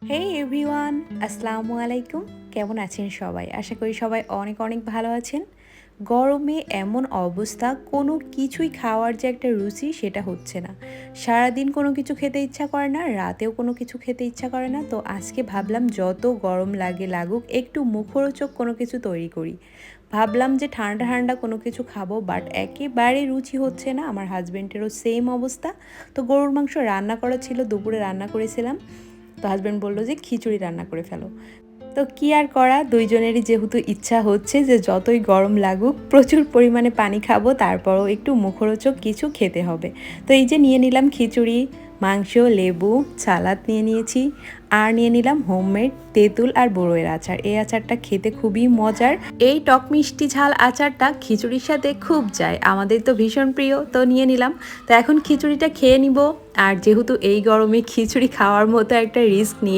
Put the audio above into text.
হে everyone, আসসালামু আলাইকুম। কেমন আছেন সবাই? আশা করি সবাই অনেক অনেক ভালো আছেন। গরমে এমন অবস্থা, কোনো কিছুই খাওয়ার যে একটা রুচি সেটা হচ্ছে না। সারাদিন কোনো কিছু খেতে ইচ্ছা করে না, রাতেও কোনো কিছু খেতে ইচ্ছা করে না। তো আজকে ভাবলাম যত গরম লাগে লাগুক, একটু মুখরোচক কোনো কিছু তৈরি করি। ভাবলাম যে ঠান্ডা ঠান্ডা কোনো কিছু খাবো, বাট একেবারে রুচি হচ্ছে না। আমার হাজব্যান্ডেরও সেম অবস্থা। তো গরুর মাংস রান্না করা ছিল, দুপুরে রান্না করেছিলাম। তো হাজব্যান্ড বললো যে খিচুড়ি রান্না করে ফেলো। তো কি আর করা, দুইজনেরই যেহেতু ইচ্ছা হচ্ছে যে যতই গরম লাগুক প্রচুর পরিমাণে পানি খাবো, তারপরও একটু মুখরোচক কিছু খেতে হবে। তো এই যে নিয়ে নিলাম খিচুড়ি, মাংস, লেবু, সালাদ নিয়ে নিয়েছি, আর নিয়ে নিলাম হোমমেড তেঁতুল আর বড়ইয়ের আচার। এই আচারটা খেতে খুবই মজার। এই টক মিষ্টি ঝাল আচারটা খিচুড়ির সাথে খুব যায়, আমাদের তো ভীষণ প্রিয়। তো নিয়ে নিলাম। তো এখন খিচুড়িটা খেয়ে নিব। আর যেহেতু এই গরমে খিচুড়ি খাওয়ার মতো একটা রিস্ক নিয়ে